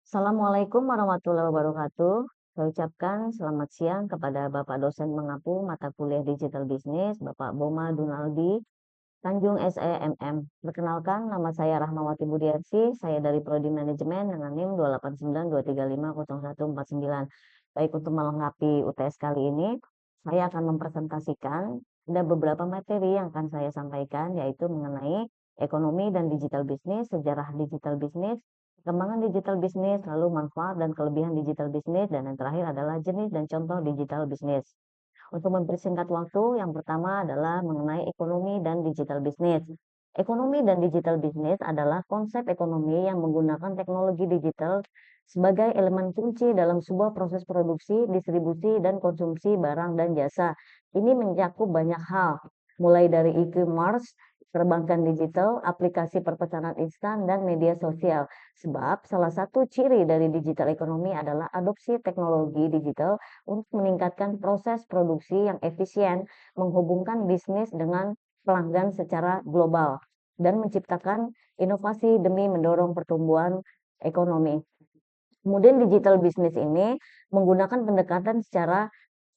Assalamualaikum warahmatullahi wabarakatuh. Saya ucapkan selamat siang kepada Bapak dosen mengapu mata kuliah digital bisnis, Bapak Boma Dunaldi, Tanjung SEMM. Perkenalkan, nama saya Rahmawati Budiarsi, saya dari Prodi Manajemen dengan NIM 28923500149. Baik, untuk melengkapi UTS kali ini, saya akan mempresentasikan ada beberapa materi yang akan saya sampaikan, yaitu mengenai ekonomi dan digital bisnis, sejarah digital bisnis, perkembangan digital bisnis, lalu manfaat dan kelebihan digital bisnis, dan yang terakhir adalah jenis dan contoh digital bisnis. Untuk mempersingkat waktu, yang pertama adalah mengenai ekonomi dan digital bisnis. Ekonomi dan digital bisnis adalah konsep ekonomi yang menggunakan teknologi digital sebagai elemen kunci dalam sebuah proses produksi, distribusi, dan konsumsi barang dan jasa. Ini mencakup banyak hal, mulai dari e-commerce, perbankan digital, aplikasi perpesanan instan, dan media sosial. Sebab salah satu ciri dari digital ekonomi adalah adopsi teknologi digital untuk meningkatkan proses produksi yang efisien, menghubungkan bisnis dengan pelanggan secara global, dan menciptakan inovasi demi mendorong pertumbuhan ekonomi. Kemudian digital bisnis ini menggunakan pendekatan secara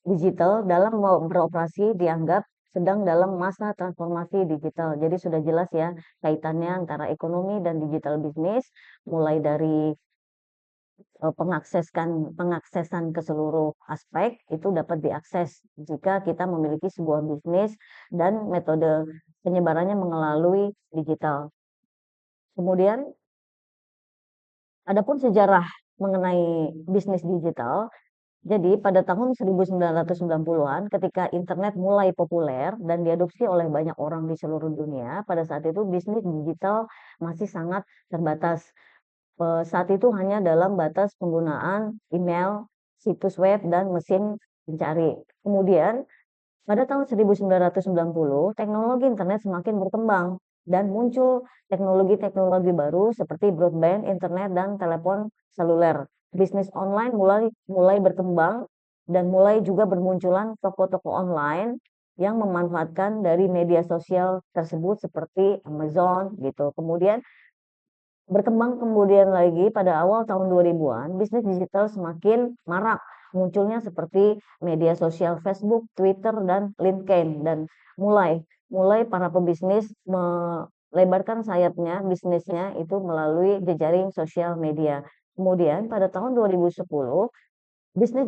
digital dalam beroperasi dianggap sedang dalam masa transformasi digital. Jadi sudah jelas ya kaitannya antara ekonomi dan digital bisnis, mulai dari pengaksesan ke seluruh aspek itu dapat diakses jika kita memiliki sebuah bisnis dan metode penyebarannya melalui digital. Kemudian, adapun sejarah mengenai bisnis digital, jadi pada tahun 1990-an ketika internet mulai populer dan diadopsi oleh banyak orang di seluruh dunia, pada saat itu bisnis digital masih sangat terbatas. Saat itu hanya dalam batas penggunaan email, situs web, dan mesin pencari. Kemudian, pada tahun 1990, teknologi internet semakin berkembang dan muncul teknologi-teknologi baru seperti broadband, internet, dan telepon seluler. Bisnis online mulai berkembang dan mulai juga bermunculan toko-toko online yang memanfaatkan dari media sosial tersebut seperti Amazon gitu. Kemudian berkembang kemudian lagi pada awal tahun 2000-an, bisnis digital semakin marak. Munculnya seperti media sosial Facebook, Twitter, dan LinkedIn. Dan mulai para pebisnis melebarkan sayapnya, bisnisnya itu melalui jejaring sosial media. Kemudian pada tahun 2010, bisnis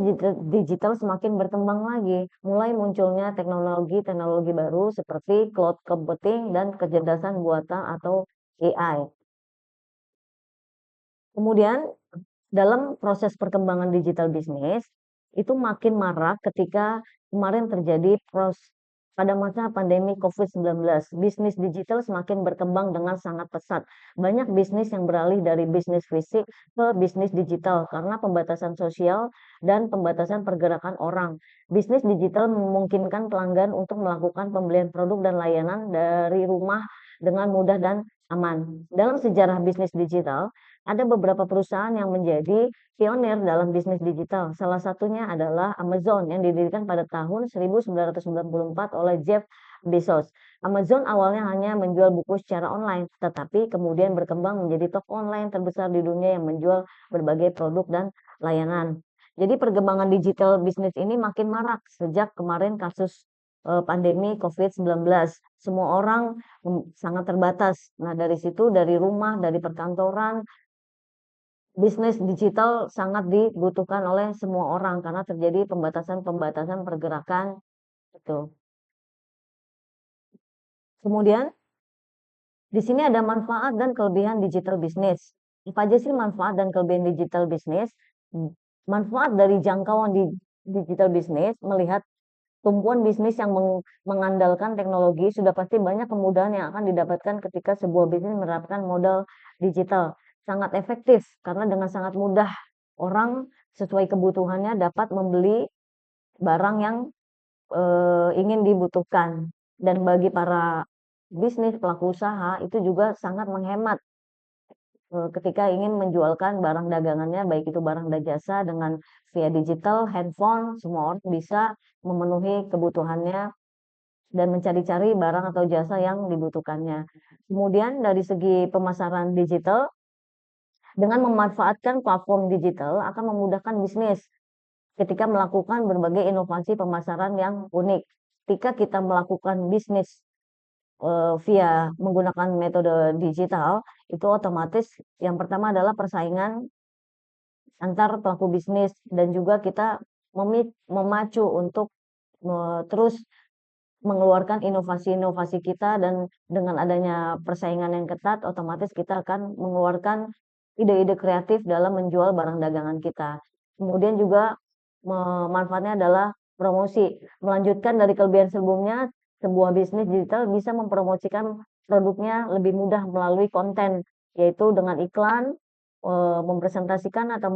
digital semakin berkembang lagi. Mulai munculnya teknologi-teknologi baru seperti cloud computing dan kecerdasan buatan atau AI. Kemudian dalam proses perkembangan digital bisnis, itu makin marak ketika kemarin terjadi pada masa pandemi COVID-19. Bisnis digital semakin berkembang dengan sangat pesat. Banyak bisnis yang beralih dari bisnis fisik ke bisnis digital karena pembatasan sosial dan pembatasan pergerakan orang. Bisnis digital memungkinkan pelanggan untuk melakukan pembelian produk dan layanan dari rumah dengan mudah dan aman. Dalam sejarah bisnis digital, ada beberapa perusahaan yang menjadi pionir dalam bisnis digital. Salah satunya adalah Amazon yang didirikan pada tahun 1994 oleh Jeff Bezos. Amazon awalnya hanya menjual buku secara online, tetapi kemudian berkembang menjadi toko online terbesar di dunia yang menjual berbagai produk dan layanan. Jadi perkembangan digital bisnis ini makin marak sejak kemarin kasus pandemi COVID-19. Semua orang sangat terbatas. Nah, dari situ, dari rumah, dari perkantoran, bisnis digital sangat dibutuhkan oleh semua orang karena terjadi pembatasan-pembatasan pergerakan itu. Kemudian di sini ada manfaat dan kelebihan digital bisnis. Apa aja sih manfaat dan kelebihan digital bisnis? Manfaat dari jangkauan di digital bisnis melihat tumpuan bisnis yang mengandalkan teknologi sudah pasti banyak kemudahan yang akan didapatkan ketika sebuah bisnis menerapkan modal digital. Sangat efektif karena dengan sangat mudah orang sesuai kebutuhannya dapat membeli barang yang ingin dibutuhkan. Dan bagi para bisnis pelaku usaha itu juga sangat menghemat ketika ingin menjualkan barang dagangannya, baik itu barang dan jasa dengan via digital, handphone, semua orang bisa memenuhi kebutuhannya dan mencari-cari barang atau jasa yang dibutuhkannya. Kemudian dari segi pemasaran digital, Dengan memanfaatkan platform digital akan memudahkan bisnis ketika melakukan berbagai inovasi pemasaran yang unik. Ketika kita melakukan bisnis via menggunakan metode digital, itu otomatis yang pertama adalah persaingan antar pelaku bisnis dan juga kita memacu untuk terus mengeluarkan inovasi-inovasi kita, dan dengan adanya persaingan yang ketat, otomatis kita akan mengeluarkan ide-ide kreatif dalam menjual barang dagangan kita. Kemudian juga manfaatnya adalah promosi. Melanjutkan dari kelebihan sebelumnya, sebuah bisnis digital bisa mempromosikan produknya lebih mudah melalui konten, yaitu dengan iklan, mempresentasikan atau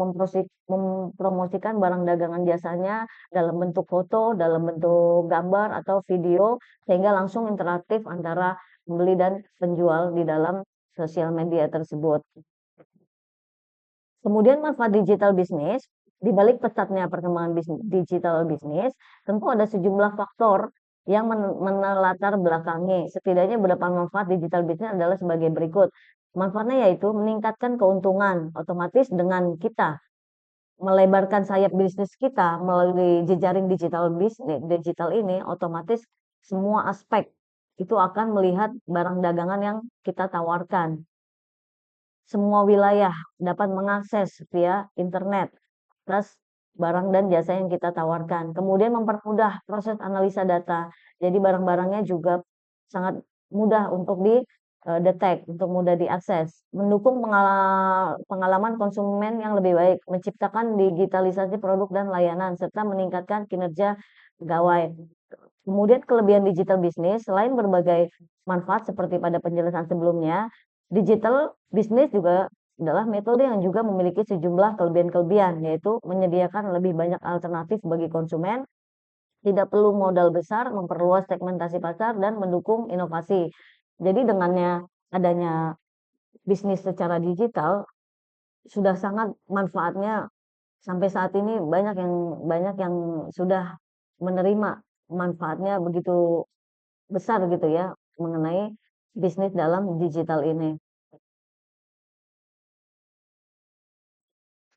mempromosikan barang dagangan jasanya dalam bentuk foto, dalam bentuk gambar atau video, sehingga langsung interaktif antara pembeli dan penjual di dalam sosial media tersebut. Kemudian manfaat digital bisnis, di balik pesatnya perkembangan digital bisnis, tentu ada sejumlah faktor yang menelatar belakangi. Setidaknya beberapa manfaat digital bisnis adalah sebagai berikut. Manfaatnya yaitu meningkatkan keuntungan, otomatis dengan kita melebarkan sayap bisnis kita melalui jejaring digital bisnis digital ini, otomatis semua aspek itu akan melihat barang dagangan yang kita tawarkan. Semua wilayah dapat mengakses via internet atas barang dan jasa yang kita tawarkan. Kemudian mempermudah proses analisa data. Jadi barang-barangnya juga sangat mudah untuk detect, untuk mudah diakses. Mendukung pengalaman konsumen yang lebih baik, menciptakan digitalisasi produk dan layanan, serta meningkatkan kinerja pegawai. Kemudian kelebihan digital bisnis, selain berbagai manfaat seperti pada penjelasan sebelumnya, digital bisnis juga adalah metode yang juga memiliki sejumlah kelebihan-kelebihan, yaitu menyediakan lebih banyak alternatif bagi konsumen, tidak perlu modal besar, memperluas segmentasi pasar, dan mendukung inovasi. Jadi dengannya adanya bisnis secara digital, sudah sangat manfaatnya sampai saat ini banyak yang sudah menerima manfaatnya begitu besar gitu ya mengenai bisnis dalam digital ini.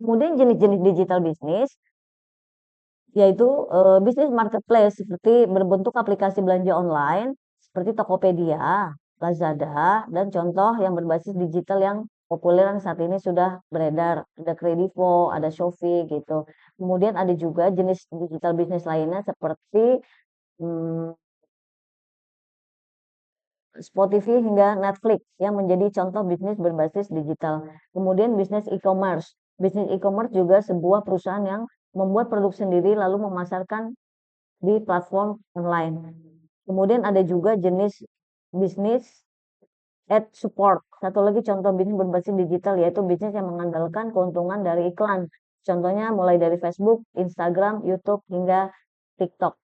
Kemudian jenis-jenis digital bisnis yaitu bisnis marketplace seperti berbentuk aplikasi belanja online seperti Tokopedia, Lazada, dan contoh yang berbasis digital yang populer yang saat ini sudah beredar. Ada Kredivo, ada Shopee gitu. Kemudian ada juga jenis digital bisnis lainnya seperti hmm, Spotify hingga Netflix yang menjadi contoh bisnis berbasis digital. Kemudian bisnis e-commerce. Bisnis e-commerce juga sebuah perusahaan yang membuat produk sendiri lalu memasarkan di platform online. Kemudian ada juga jenis bisnis ad support. Satu lagi contoh bisnis berbasis digital yaitu bisnis yang mengandalkan keuntungan dari iklan. Contohnya mulai dari Facebook, Instagram, YouTube, hingga TikTok.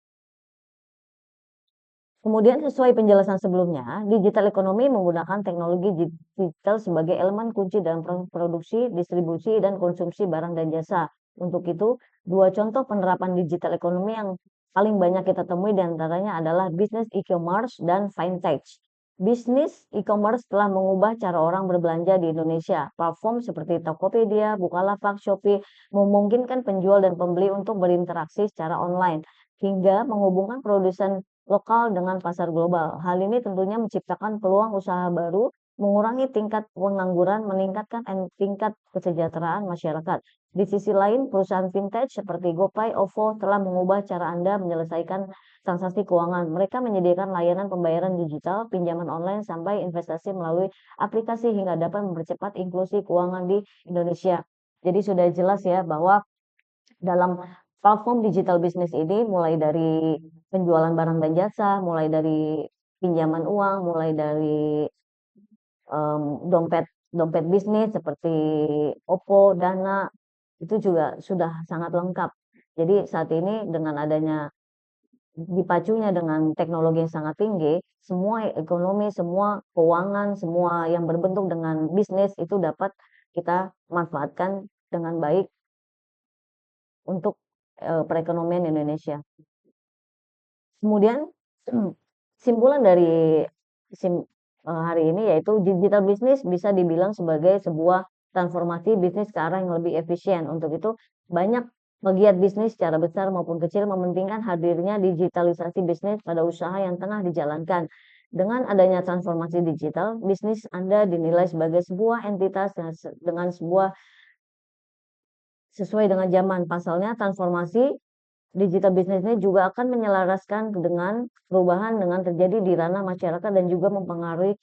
Kemudian sesuai penjelasan sebelumnya, digital ekonomi menggunakan teknologi digital sebagai elemen kunci dalam produksi, distribusi, dan konsumsi barang dan jasa. Untuk itu, dua contoh penerapan digital ekonomi yang paling banyak kita temui diantaranya adalah bisnis e-commerce dan fintech. Bisnis e-commerce telah mengubah cara orang berbelanja di Indonesia. Platform seperti Tokopedia, Bukalapak, Shopee memungkinkan penjual dan pembeli untuk berinteraksi secara online hingga menghubungkan produsen lokal dengan pasar global. Hal ini tentunya menciptakan peluang usaha baru, mengurangi tingkat pengangguran, meningkatkan tingkat kesejahteraan masyarakat. Di sisi lain, perusahaan fintech seperti GoPay, OVO telah mengubah cara Anda menyelesaikan transaksi keuangan. Mereka menyediakan layanan pembayaran digital, pinjaman online, sampai investasi melalui aplikasi hingga dapat mempercepat inklusi keuangan di Indonesia. Jadi sudah jelas ya bahwa dalam platform digital bisnis ini mulai dari penjualan barang dan jasa, mulai dari pinjaman uang, mulai dari dompet dompet bisnis seperti OVO, Dana, itu juga sudah sangat lengkap. Jadi saat ini dengan adanya dipacunya dengan teknologi yang sangat tinggi, semua ekonomi, semua keuangan, semua yang berbentuk dengan bisnis itu dapat kita manfaatkan dengan baik untuk perekonomian Indonesia. Kemudian simpulan dari hari ini yaitu digital bisnis bisa dibilang sebagai sebuah transformasi bisnis ke arah yang lebih efisien. Untuk itu, banyak pegiat bisnis secara besar maupun kecil mementingkan hadirnya digitalisasi bisnis pada usaha yang tengah dijalankan. Dengan adanya transformasi digital, bisnis Anda dinilai sebagai sebuah entitas dengan sesuai dengan zaman. Pasalnya, transformasi digital bisnis ini juga akan menyelaraskan dengan perubahan dengan terjadi di ranah masyarakat dan juga mempengaruhi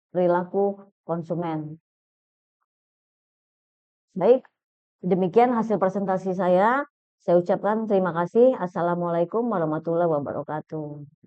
perilaku konsumen. Baik, demikian hasil presentasi saya. Saya ucapkan terima kasih. Assalamualaikum warahmatullahi wabarakatuh.